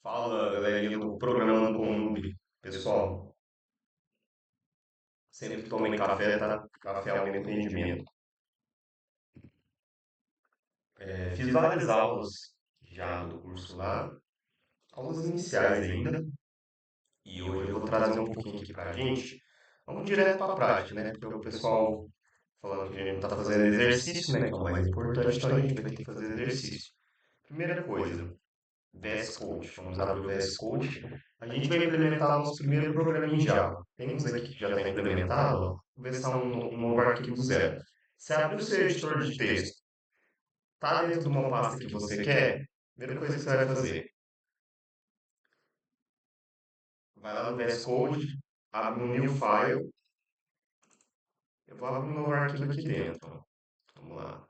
Fala, galerinha do Programando com Noob. Pessoal, sempre tomem café, tá? Café aumenta o rendimento. Fiz várias aulas já do curso lá, aulas iniciais ainda, e hoje eu vou trazer um pouquinho aqui pra gente. Vamos direto pra prática, né? Porque o pessoal falando que a gente não tá fazendo exercício, né? Que é o mais importante, então a gente vai ter que fazer exercício. Primeira coisa, VS Code. Vamos abrir o VS Code. A gente vai implementar nosso primeiro programa em Java. Tem uns aqui que já está implementado, ó. Vou ver se está um novo arquivo zero. Você abre o seu editor de texto, está dentro de uma pasta que você quer, a primeira coisa que você vai fazer, vai lá no VS Code, abre um new file, eu vou abrir um novo arquivo aqui dentro. Ó. Vamos lá.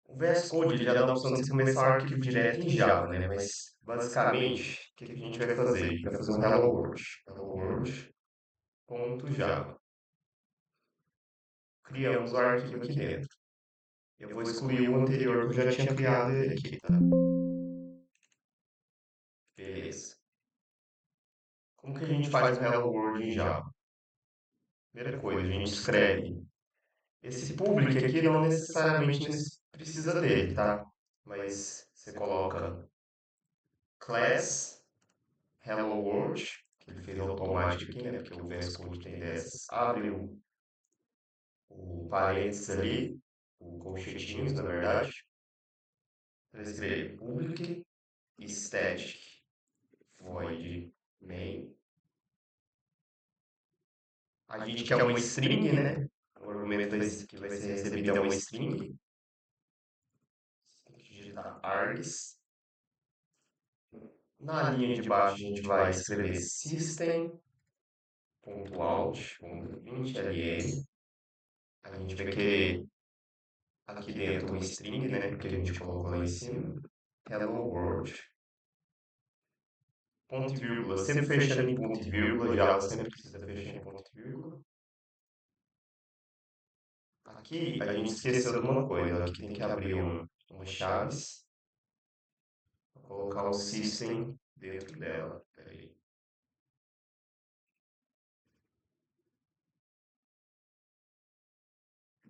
O VS Code ele já dá a opção de você começar o arquivo direto em Java, né? Mas basicamente, o que a gente vai fazer? A gente vai fazer um Hello World. Hello World.java. Criamos o arquivo aqui dentro. Eu vou excluir o anterior que eu já tinha criado ele aqui, tá? Beleza. Como que a gente faz o Hello World em Java? Primeira coisa, a gente escreve. Esse public aqui não necessariamente precisa dele, tá? Mas você coloca class Hello World, que ele fez automático aqui, né? Porque o VS Code tem dessas. Abre o parênteses ali, o colchetinhos, na verdade, para escrever public static void main. A gente quer uma string, né? O argumento que vai ser recebido é uma string. Tem que digitar args. Na linha de baixo a gente vai escrever system.out.println. A gente vai querer aqui dentro uma string, né? Porque a gente colocou lá em cima. Hello world. Ponto e vírgula. Sempre fechando em ponto e vírgula. Java sempre precisa fechar em ponto e vírgula. Aqui a gente esqueceu de uma coisa. Aqui tem que abrir uma chaves. Vou colocar o system dentro dela. Peraí.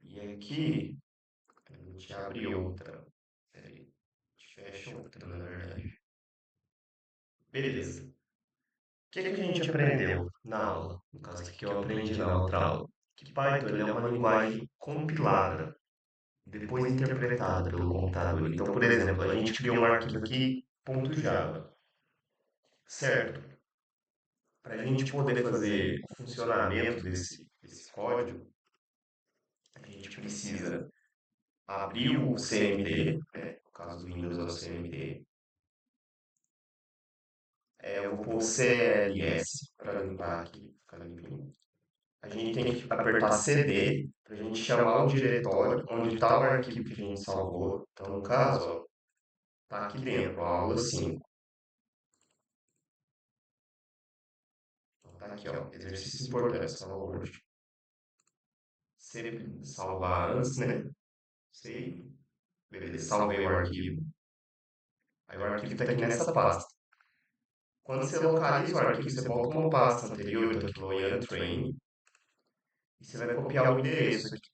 E aqui a gente abre outra. Peraí. A gente fecha outra, na verdade. Beleza. O que a gente aprendeu na aula? No caso, o que eu aprendi na outra aula? Que Python ele é uma linguagem compilada, depois interpretada pelo computador. Então, por exemplo, a gente criou um arquivo aqui, .java, certo? Para a gente poder fazer o funcionamento desse código, a gente precisa abrir o CMD, né? No caso do Windows é o CMD. Eu vou pôr o CLS para limpar aqui, ficar limpinho. A gente tem que apertar CD para a gente chamar o diretório onde está o arquivo que a gente salvou. Então, no caso, está aqui dentro, a aula 5. Então, tá aqui, ó, exercício importante, salva Word. Sempre salvar antes, né? Save. Beleza, salvei o arquivo. Aí o arquivo está aqui nessa pasta. Quando você localiza o arquivo, você volta uma pasta anterior, então aqui no Untrain, e você vai copiar o endereço aqui.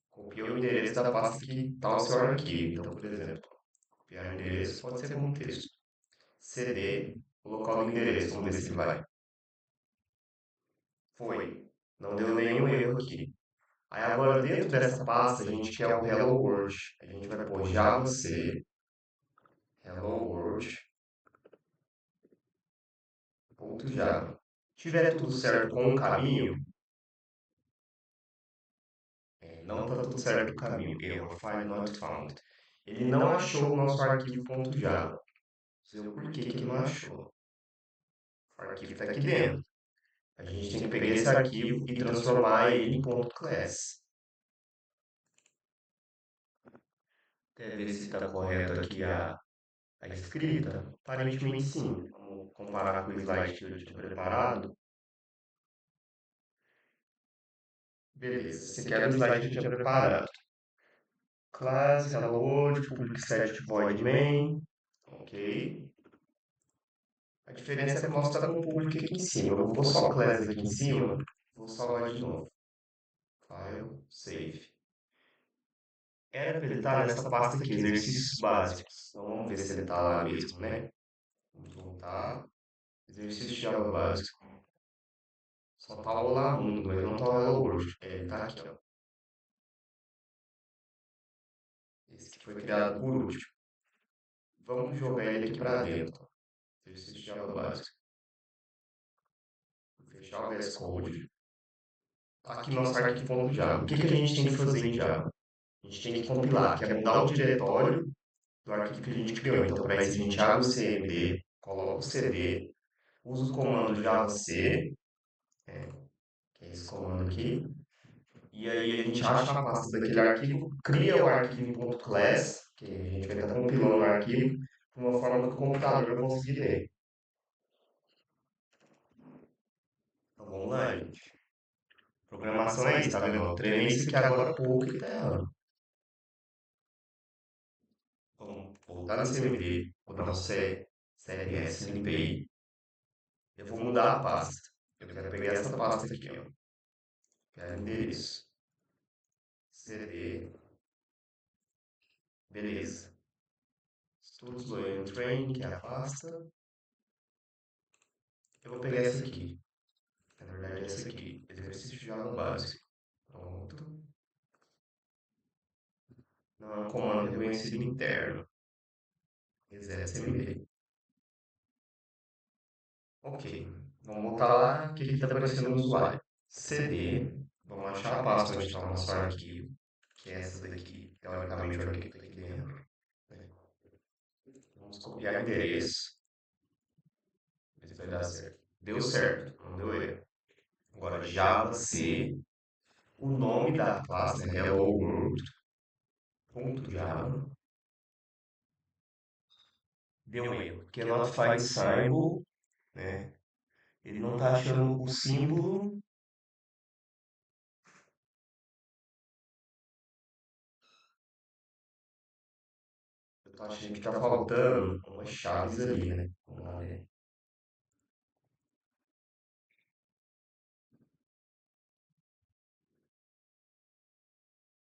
Copia o endereço da pasta que está o seu arquivo. Então, por exemplo, copiar o endereço pode ser como texto. CD, o local do endereço, vamos ver se ele vai. Foi. Não deu nenhum erro aqui. Aí agora dentro dessa pasta a gente quer o Hello World. A gente vai pôr Java C, Hello World, ponto Java. Tiver tudo certo com o caminho, não está tudo certo o caminho, erro, file not found. Ele não achou o nosso arquivo .java. Não sei o porquê que ele não achou. O arquivo está aqui dentro. A gente tem que pegar esse arquivo e transformar ele em .class. Quer ver se está correto aqui a escrita? Aparentemente sim. Vamos comparar com o slide que eu tinha preparado. Beleza, você quer o slide que eu tinha preparado. class, hello world, public static void main, ok. A diferença é que o nosso está com o public aqui em cima. Eu vou pôr só class aqui em cima, vou salvar de novo. File, save. Era para ele estar nessa pasta aqui, exercícios básicos. Então vamos ver se ele está lá mesmo, né? Vamos voltar. Exercício Java básico. Só tá o Olá Mundo, mas não tá o Hello World. É, ele tá aqui, ó. Esse que foi criado por último. Vamos jogar ele aqui para dentro. Exercício Java básico. Vou fechar o VS Code. Tá aqui nosso arquivo.java. O que a gente tem que fazer em Java? A gente tem que compilar, que é mudar o diretório do arquivo que a gente criou. Então, para isso, a gente abre o cmd, coloca o cd, usa o comando javac, que é esse comando aqui, e aí a gente acha a pasta daquele arquivo, cria o arquivo em .class, que a gente vai estar compilando o arquivo de uma forma que o computador vai conseguir ler. Então vamos lá, gente. Programação é isso, tá vendo? Eu treinei isso aqui agora há pouco e tá errando. Vamos voltar no CMD, vou dar um CLS, limpei. Eu vou mudar a pasta. Eu quero pegar essa pasta aqui, ó. Quero endereço. CD. Beleza. Estudos Loyal Training, que é a pasta. Eu vou pegar essa aqui. Na verdade, é essa aqui. Exercício de Java básico. Pronto. Não é um comando reconhecido interno. Reset CMD. Ok. Vamos voltar lá. O que está aparecendo no usuário? CD. Vamos achar a pasta onde está o nosso arquivo. Que é essa daqui. Teoricamente, o arquivo está aqui dentro. Vamos copiar o endereço. Ver se vai dar certo. Deu certo. Não deu erro. Agora, Java C. O nome da classe é Hello World. Ponto Java. Deu um erro. Porque not find symbol, né? Ele não está achando o símbolo. Eu tô achando que tá faltando umas chaves ali, né? Vamos lá ver.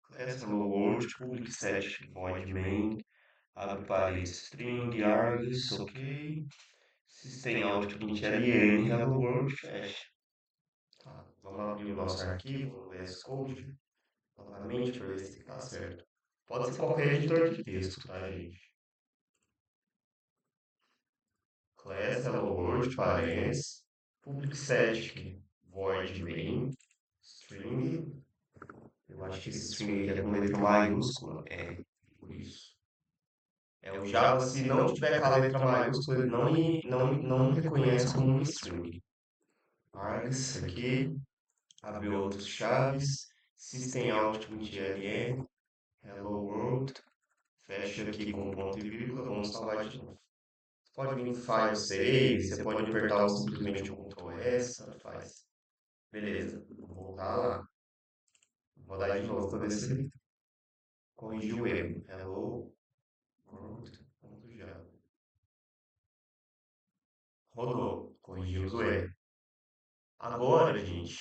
Class Hello World, public static void main, abre parênteses, string, args, ok. System out int ln, hello world, fecha. Tá, vamos abrir o nosso arquivo, o VS Code, novamente, para ver se está certo. Pode ser qualquer editor de texto, tá, gente? Class Hello World, parênteses, public static void main, string. Eu acho que esse string aqui é com letra maiúscula, é por isso. É o Java, se não tiver com a letra maiúscula, ele não reconhece como um string. Args aqui, abre outras chaves, system out.ln, hello world, fecha aqui com ponto e vírgula, vamos salvar de novo. Você pode vir no file save, você pode apertar simplesmente o Ctrl S, tanto faz. Beleza, vou voltar lá. Vou dar de novo para ver se corrigiu o erro. Hello world.java. Rodou, corrigimos o erro. Agora, gente,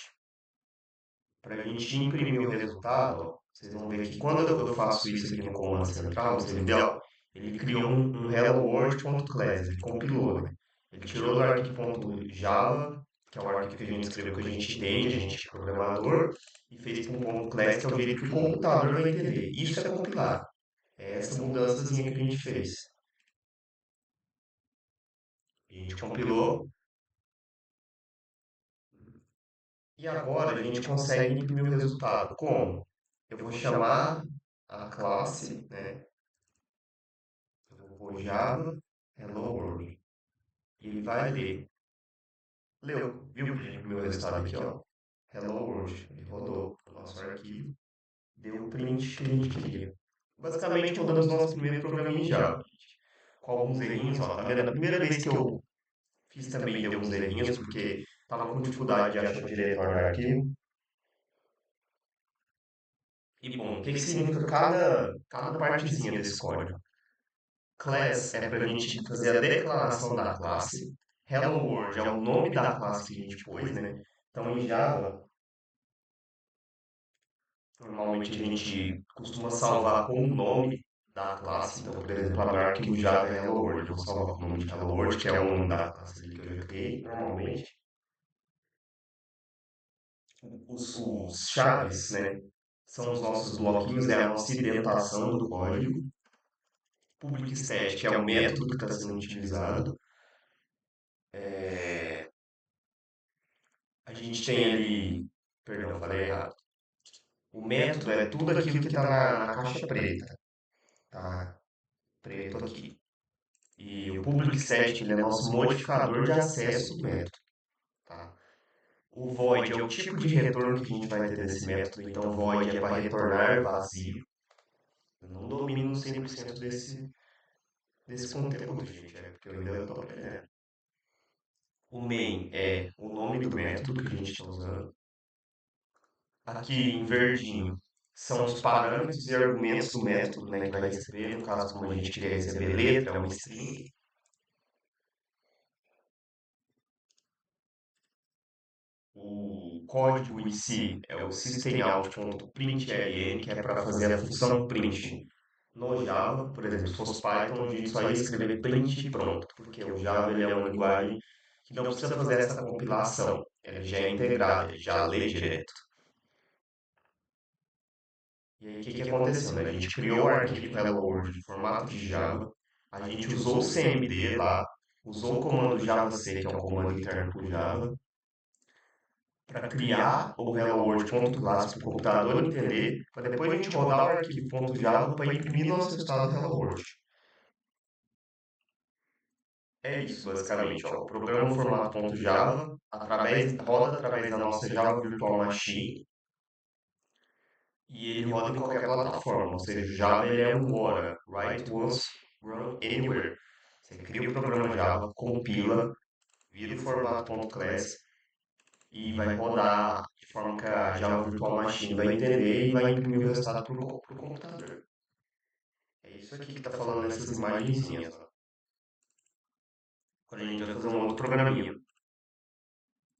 para a gente imprimir o resultado, ó, vocês vão ver que quando eu faço isso aqui no comando central, no CMD, ó, ele criou um hello world.class, ele compilou, né? Ele tirou do arquivo.java, que é o arquivo que a gente escreveu, que a gente entende, a gente é programador, e fez para um ponto .class, que é o jeito que o computador vai entender. Isso é compilar. É essa mudançazinha que a gente fez. A gente compilou, e agora a gente consegue imprimir o resultado. Como? Eu vou chamar a classe, né? Eu vou pôr Java Hello World. E ele vai ler. Leu. Viu que o meu resultado aqui, ó? Hello World. Ele rodou o nosso arquivo. Deu o print que a gente queria. Basicamente, rodamos nosso primeiro programa em Java. Com alguns errinhos, ó. Tá vendo? A primeira vez que eu fiz também deu uns errinhos, porque tava com dificuldade de achar o diretório do arquivo. E bom, o que que significa cada partezinha desse código? Class é para a gente fazer a declaração da classe. Hello World é o nome da classe que a gente pôs, né? Então, em Java, normalmente a gente costuma salvar com o nome da classe. Então, por exemplo, lá no arquivo Java é Hello World, eu vou salvar com o nome de Hello World, que é o nome da classe ali que eu já criei, normalmente. Os chaves, né? São os nossos bloquinhos, é a nossa indentação do código. Public static é o método que está sendo utilizado. É, a gente tem ali, perdão, falei errado. O método é tudo aquilo que está na caixa preta, tá? Preto aqui. E o public static ele é nosso modificador de acesso do método, tá? O void é o tipo de retorno que a gente vai ter desse método. Então, void é para retornar vazio. Eu não domino 100% desse conteúdo, gente, é porque eu ainda estou aprendendo. O main é o nome do método que a gente está usando. Aqui em verdinho são os parâmetros e argumentos do método, né, que vai receber. No caso, como a gente quer receber letra, é uma string. O código em si é o systemout.println, que é para fazer a função print. No Java, por exemplo, se fosse Python, a gente só ia escrever print e pronto, porque o Java ele é uma linguagem que não precisa fazer essa compilação. Ele já é integrado, ele já lê direto. E aí, o que que aconteceu, né? A gente criou o arquivo Hello World em formato de Java, a gente usou o CMD lá, usou o comando javac, que é um comando interno para o Java, para criar o Hello World.class para o computador entender, para depois a gente rodar o arquivo .java para imprimir nosso resultado Hello World. É isso, basicamente. Ó. O programa no formato .java roda através da nossa Java Virtual Machine e ele roda em qualquer plataforma. Ou seja, o Java ele é um ORA, Write Once, Run Anywhere. Você cria o programa Java, compila, vira o formato.class e vai rodar de forma que a Java Virtual Machine vai entender e vai imprimir o resultado para o computador. É isso aqui que está falando nessas imagenzinhas. Ó. Agora a gente vai fazer um outro programinha,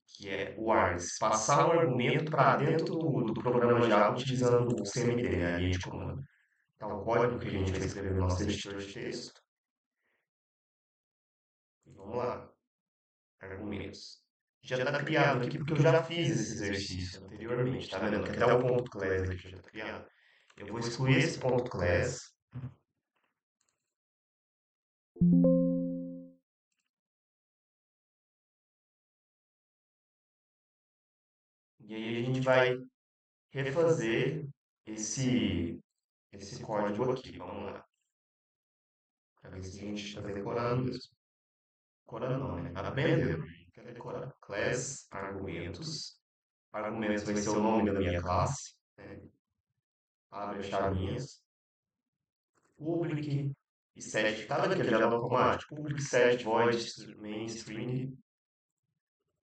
que é o args, passar um argumento para dentro do programa Java utilizando o CMD, né, a linha de comando. Então, o código que a gente vai escrever no nosso editor de texto, e vamos lá, argumentos. Já está criado aqui porque eu já fiz esse exercício anteriormente, tá vendo? Que até o ponto class aqui já está criado. Eu vou excluir esse ponto class. E aí a gente vai refazer esse código aqui. Vamos lá. Para ver se a gente está decorando mesmo. Decorando não, né? Aprendendo. Quer decorar. Class, argumentos. Argumentos vai ser o nome da minha classe. Né? Abre as chavinhas. Public e set. Tá vendo que ele já é automático? Public set, void, main, string.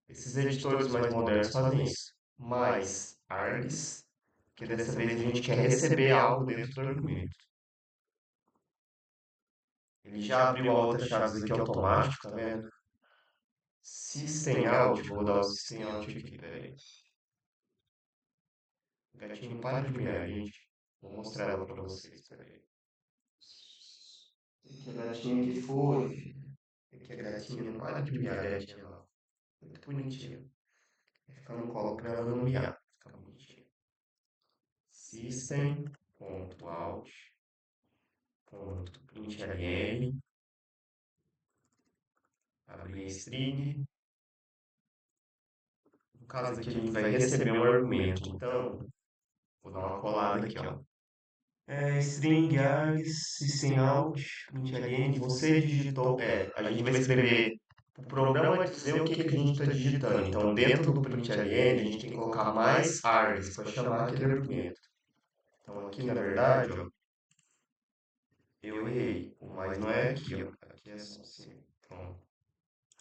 Esses editores mais modernos fazem isso. Mais args, que dessa vez a gente quer receber algo dentro do argumento. Ele já abriu a outra chave aqui automático, tá vendo? System out, vou dar o system out aqui, peraí. Gatinho, para de miar, gente. Vou mostrar ela pra vocês, peraí. Que gatinho que foi, filho? Que gatinho, não para de miar, gatinho, ó. Muito bonitinho. Vai ficar no colo pra ela não miar. Fica bonitinho. System.out.println. Abrir a string. No caso aqui a gente vai receber um argumento. Então, vou dar uma colada aqui, ó. String args, system out, println, você digitou. A gente vai escrever. O programa vai dizer o que, que a gente está digitando. Então, dentro do println, a gente tem que colocar mais args para chamar aquele argumento. Então, aqui na verdade, ó, eu errei. O mais não é aqui, ó. Aqui é só assim. Pronto.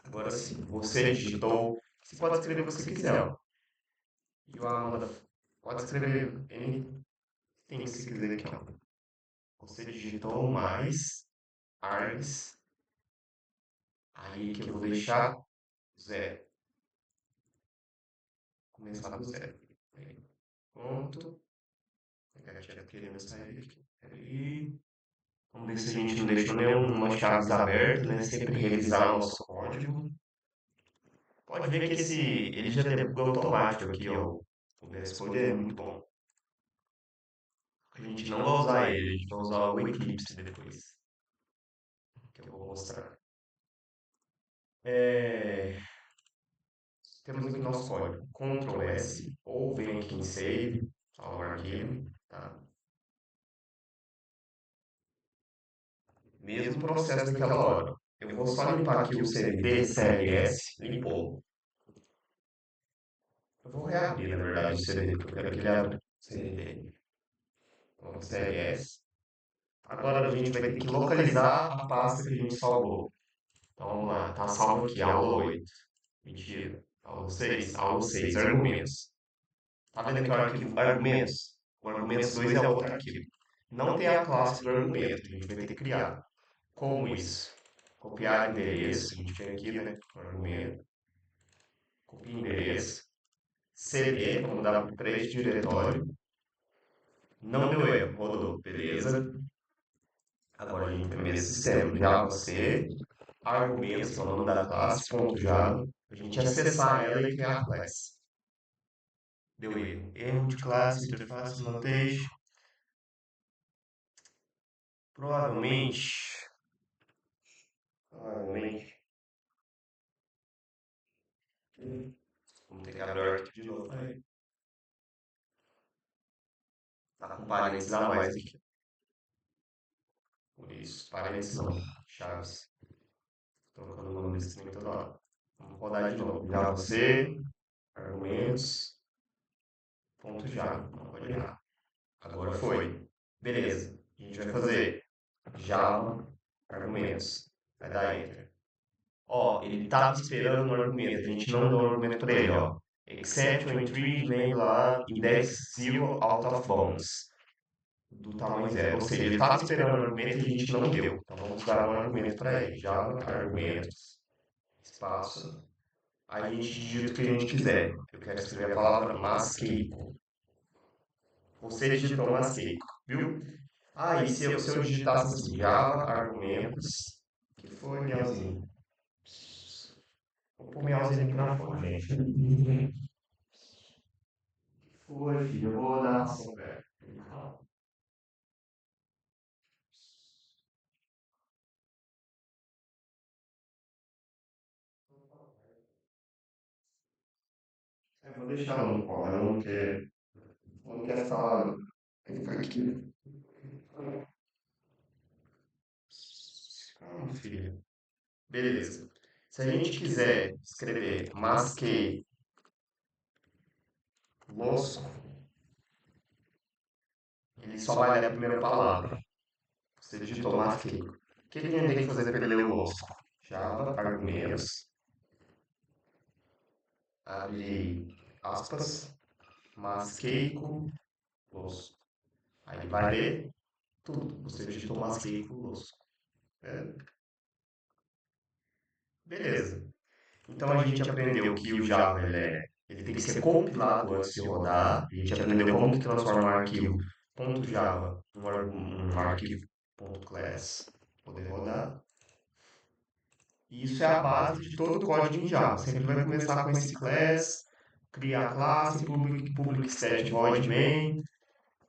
Agora sim, você digitou. Você pode escrever o que você quiser, ó. E o Amanda pode escrever N. tem que seguir aqui, ó. Você digitou mais args, aí que eu vou deixar zero. Começar do zero. Aí, pronto. A tia querendo sair aqui. Peraí. Vamos ver se a gente não deixou nenhuma chaves aberta, né? Sempre revisar o nosso código. Pode ver que ele já debuga automático aqui, ó. O VS Code é muito bom. A gente não vai usar ele, a gente vai usar o Eclipse depois, que eu vou mostrar. É, temos aqui nosso código. Ctrl S, ou vem aqui em Save, salva o arquivo, tá? Mesmo processo daquela hora. Eu vou só limpar aqui o CMD, CLS, limpou. Eu vou reabrir, na verdade, o CD, porque eu quero que ele abra. CD, então, CLS. Agora a gente vai ter que localizar a pasta que a gente salvou. Então vamos lá, tá salvo aqui, aula 8. Mentira. Aula 6, aula 6, argumentos. Tá vendo aqui o arquivo argumentos? O argumentos 2 é outro arquivo. Não tem a classe do argumento, a gente vai ter que criar. Como isso? Copiar endereço, a gente tem aqui, né? O argumento. Copia endereço. CD, para mudar para este diretório. Não deu erro, rodou. Beleza. Agora a gente vai ver esse sistema. Java C, argumentos, que é o nome da classe, ponto Java. A gente acessar ela e criar a classe. Deu erro. Erro de classe, interface, annotation. Provavelmente. Provavelmente. Vamos ter que abrir o arquivo de novo. Aí. Tá com parênteses a mais aqui. Por isso, parênteses não. Chaves. Trocando o nome desse trem toda hora. Vamos rodar de novo. Java C, argumentos, ponto Java. Não pode errar. Agora foi. Beleza. A gente vai fazer Java, argumentos. Vai dar Enter. Ó, ele estava esperando um argumento. A gente não deu um argumento para ele, ó. Except when tree name lá, index zero out of bounds. Do tamanho zero. Ou seja, ele estava esperando um argumento e a gente não deu. Então vamos dar um argumento para ele. Java, argumentos, espaço. Aí a gente digita o que a gente quiser. Eu quero escrever a palavra masqueico. Você digitou masqueico, viu? Ah, e se eu digitasse assim, Java, argumentos, que foi, Miauzinho? Vou pôr Miauzinho aqui na foto, gente. Foi, filho, eu vou dar ação, velho. Eu vou deixar ela no colo, ela não quer falar. Ele fica aqui. Calma, filho. Beleza. Se a gente quiser escrever masquei losco, ele só vai ler a primeira palavra. Você digitou masquei. O que a gente tem que fazer para ele ler o losco? Java, argumentos, abre aspas, masqueico, losco. Aí ele vai ler tudo. Você digitou masqueico, losco. É, beleza. Então a gente aprendeu que o Java ele tem que ser compilado antes de rodar. A gente aprendeu como que transforma um arquivo .java num arquivo .class poder rodar. E isso é a base de todo o código em Java. Sempre vai começar com esse class, criar classe, public stat void main,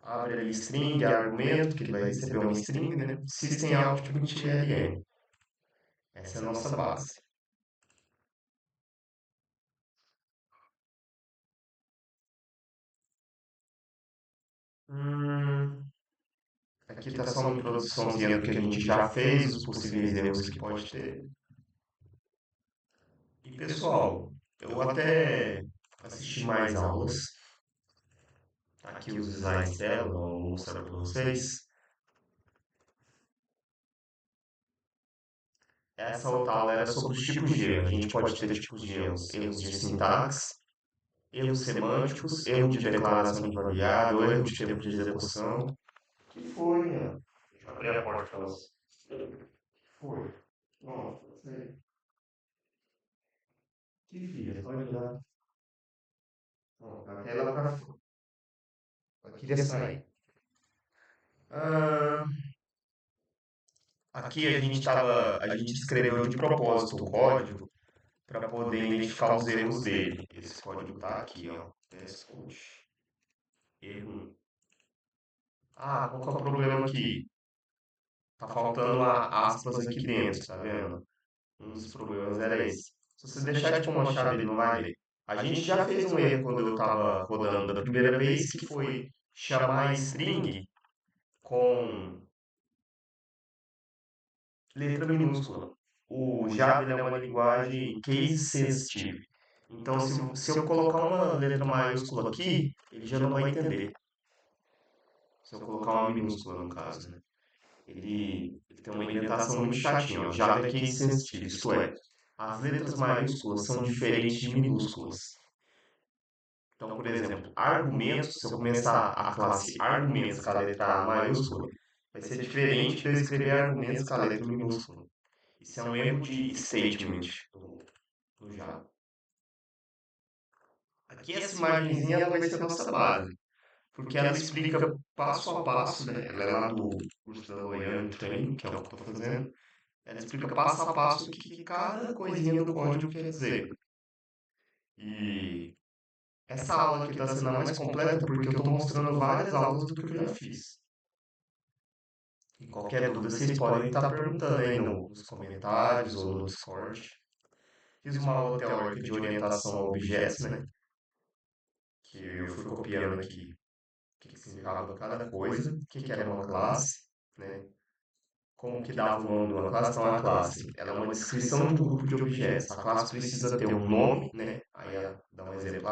abre ali string, argumento, que ele vai receber uma string, né? System out ln. Essa é a nossa base. Hum, aqui está só uma introduçãozinha do que a gente já fez, os possíveis erros que pode ter. E pessoal, eu até assisti mais aulas. Tá aqui os slides dela, vou mostrar para vocês. Essa outra aula era sobre os tipos de erro. A gente pode ter tipos de erros, erros de sintaxe, erros semânticos, erro de declaração de variável, erro de tempo de execução. Que foi, minha? Deixa eu abrir a porta pra você. Que foi? Nossa, sei. Que filha, pode ir lá. Não, aquela pra fora. Ela queria sair. Ah, aqui a gente escreveu de propósito o código para poder identificar os erros dele. Esse código tá aqui, ó. Testcode. Erro. Ah, qual que é o problema aqui? Tá faltando aspas aqui dentro, tá vendo? Um dos problemas era esse. Se você deixar tipo uma chave, ele não vai ler. A gente já fez um erro quando eu tava rodando da primeira vez, que foi chamar string com letra minúscula. O Java ele é uma linguagem case sensitive. Então, se eu colocar uma letra maiúscula aqui, ele já não vai entender. Se eu colocar uma minúscula, no caso, né? Ele tem uma indentação muito chatinha. O Java é case sensitive, isto é, as letras maiúsculas são diferentes de minúsculas. Então, por exemplo, argumentos, se eu começar a classe argumentos com a letra A maiúscula, vai ser diferente de eu escrever argumentos com a letra minúscula. Isso é um erro de statement no Java. Aqui essa imagenzinha ela vai ser a nossa base, porque ela explica passo a passo, né? Ela é lá do curso da Loyang Training, que é o que eu estou fazendo. Ela explica passo a passo o que cada coisinha do código quer dizer. E essa aula aqui está sendo a mais completa porque eu estou mostrando várias aulas do que eu já fiz. E qualquer dúvida vocês podem estar perguntando aí nos comentários ou no Discord. Fiz uma aula teórica de orientação a objetos, né? Que eu fui copiando aqui o que significava cada coisa, o que era uma classe, né? Como que dava o nome de uma classe? Então, a classe, ela é uma descrição de um grupo de objetos. A classe precisa ter um nome, né? Aí, dá um exemplo,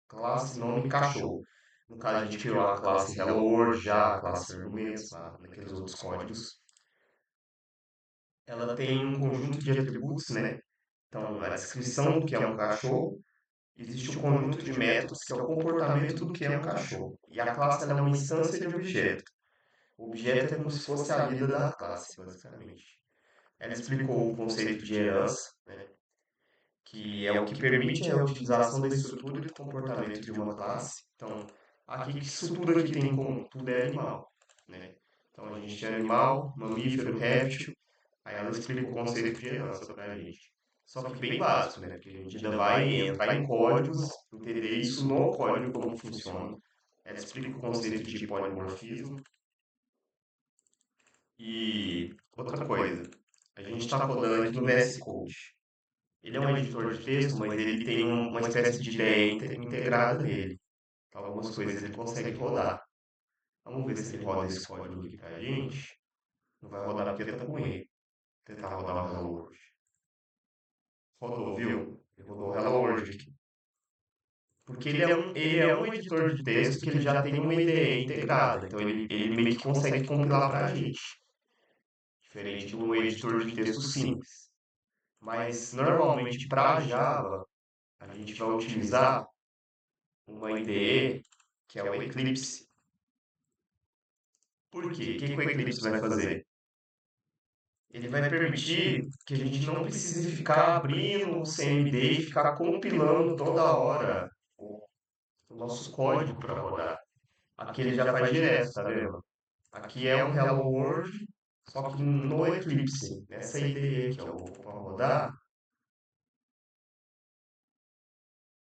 classe, nome, cachorro. No caso, a gente criou a classe Hello World, já a classe argumentos, lá, naqueles outros códigos. Ela tem um conjunto de atributos, né? Então, a descrição do que é um cachorro, existe o conjunto de métodos, que é o comportamento do que é um cachorro. E a classe ela é uma instância de objeto. O objeto é como se fosse a vida da classe, basicamente. Ela explicou o conceito de herança, né, que é o que permite a utilização da estrutura e do comportamento de uma classe. Então, aqui isso tudo aqui tem como tudo é animal, né? Então a gente tem animal, mamífero, réptil. Aí ela explica o conceito de herança para a gente. Só que bem básico, né? Porque a gente ainda vai entrar em códigos, entender isso no código como funciona. Ela explica o conceito de polimorfismo. E outra coisa, a gente está rodando aqui no VS Code. Ele é um editor de texto, mas ele tem uma espécie de ideia integrada nele. Então, algumas coisas ele consegue rodar. Vamos ver se ele roda esse código aqui pra gente. Não vai rodar porque tá com erro. Tentar rodar o Hello World. Rodou, viu? Ele rodou o Hello World aqui. Porque ele é um editor de texto que ele já tem uma IDE integrada. Então ele meio que consegue compilar pra gente. Diferente de um editor de texto simples. Mas normalmente para Java, a gente vai utilizar uma IDE que é o Eclipse. Por quê? O que o Eclipse vai fazer? Ele vai permitir que a gente não precise ficar abrindo o CMD e ficar compilando toda hora o nosso código para rodar. Aqui ele já faz direto, tá vendo? Aqui é um Hello World, só que no Eclipse, nessa IDE que eu vou rodar,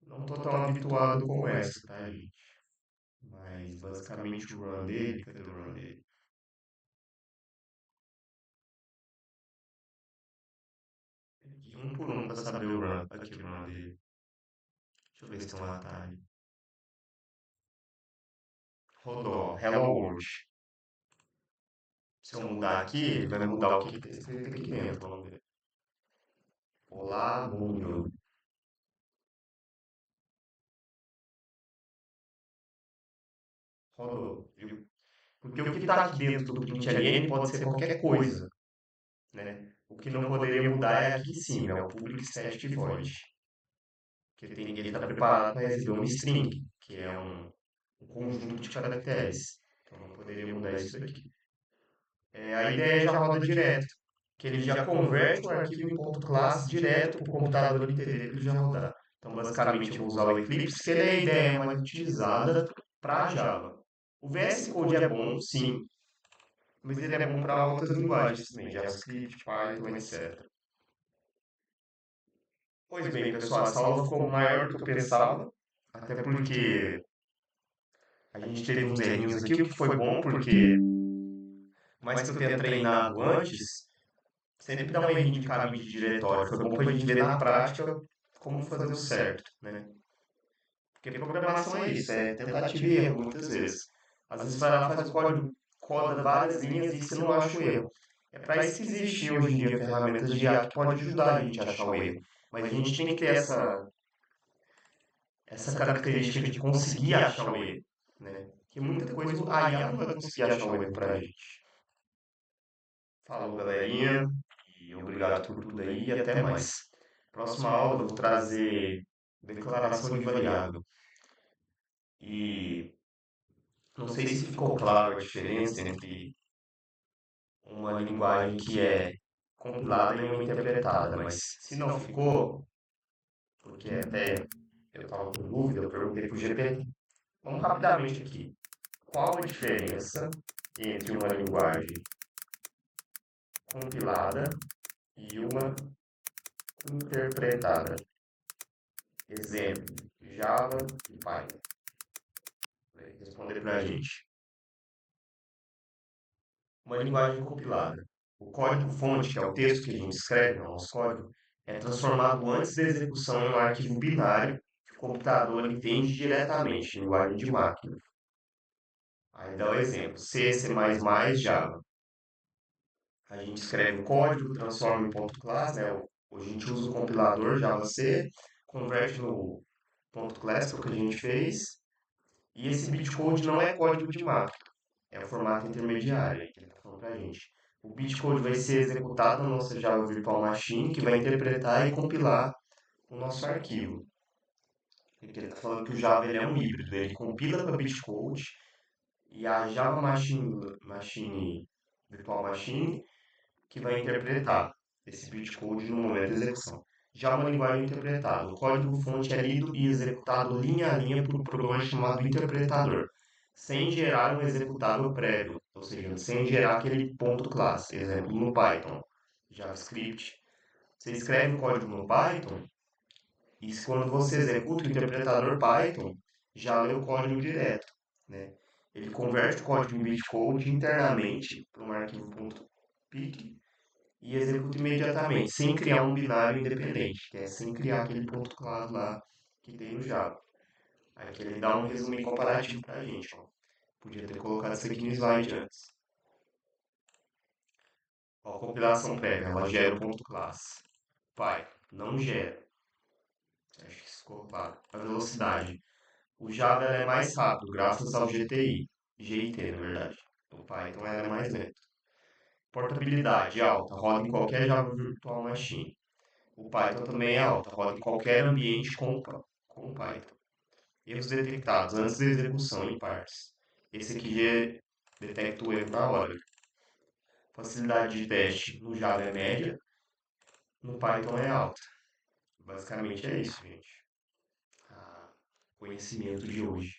não estou tão habituado com essa, tá, gente? Mas basicamente o run dele, cadê o run dele? Um por um para saber o run. Aqui o run dele. Deixa eu ver se tem um atalho. Rodou. Hello World. Se eu mudar aqui, ele vai mudar o que está escrito aqui dentro. Vamos ver. Olá, mundo. Rodou. Viu? Porque o que está aqui dentro do println pode ser qualquer coisa, né? O que não poderia mudar é aqui em cima, é o public static void. que ele está preparado para receber uma string, que é um conjunto de caracteres. Então eu poderia mudar isso daqui. A ideia já roda direto, que ele já converte o arquivo em ponto .class direto para o computador entender que ele já rodar. Então, basicamente, eu vou usar o Eclipse, que ele é a ideia mais utilizada para Java. O VS Code é bom, sim, mas ele é bom para outras linguagens também, JavaScript, Python, etc. Pois bem, pessoal, essa aula ficou maior do que eu pensava, até porque a gente teve uns errinhos aqui, o que foi bom, porque mais que eu tenha treinado antes, sempre dá um errinho de caminho de diretório. Foi bom para a gente ver na prática como fazer o certo, né? Porque programação é isso, é tentativa e erro, muitas vezes. Às vezes vai lá, faz o código, coda várias linhas e você não acha o erro. É para isso que existe hoje em dia ferramentas de IA que podem ajudar a gente a achar o erro. Mas a gente tem que ter essa característica de conseguir achar o erro, né? Porque muita coisa a IA não vai conseguir achar o erro para a gente. Falou, galerinha, e obrigado por tudo aí e até mais. Próxima aula eu vou trazer declaração de variável. E não sei se ficou claro a diferença entre uma linguagem que é compilada e uma interpretada, mas se não ficou, porque até eu estava com dúvida, eu perguntei para o GPT. Vamos rapidamente aqui. Qual a diferença entre uma linguagem compilada e uma interpretada? Exemplo, Java e Python. Responder para a gente. Uma linguagem compilada. O código-fonte, que é o texto que a gente escreve no nosso código, é transformado antes da execução em um arquivo binário que o computador entende diretamente, em linguagem de máquina. Aí dá o exemplo, C, C++, Java. A gente escreve o código, transforma em ponto .class, né? A gente usa o compilador Java-C, converte no ponto .class, que é o que a gente fez, e esse bitcode não é código de máquina. É o formato intermediário que ele está falando para a gente. O bitcode vai ser executado na nossa Java Virtual Machine, que vai interpretar e compilar o nosso arquivo. Ele está falando que o Java ele é um híbrido, ele compila para bitcode e a Java Machine Virtual Machine que vai interpretar esse bitcode no momento da execução. Já uma linguagem interpretada, o código-fonte é lido e executado linha a linha por um programa chamado interpretador, sem gerar um executável prévio, ou seja, sem gerar aquele ponto classe. Exemplo, no Python, JavaScript. Você escreve o código no Python e quando você executa o interpretador Python, já lê o código direto, né? Ele converte o código em bitcode internamente para um arquivo .pic e executa imediatamente, sem criar um binário independente, que é sem criar aquele ponto claro lá que tem no Java. Aqui ele dá um resumo comparativo para a gente. Ó. Podia ter colocado isso aqui no slide antes. Ó, a compilação prévia, ela gera o ponto classe. Python, não gera. Acho que isso ficou claro. A velocidade. O Java é mais rápido, graças ao GTI. GIT, na verdade. O Python é mais lento. Portabilidade alta, roda em qualquer Java Virtual Machine. O Python também é alto, roda em qualquer ambiente com Python. Erros detectados antes da execução em partes. Esse aqui já detecta o erro na hora. Facilidade de teste no Java é média, no Python é alta. Basicamente é isso, gente. Ah, conhecimento de hoje.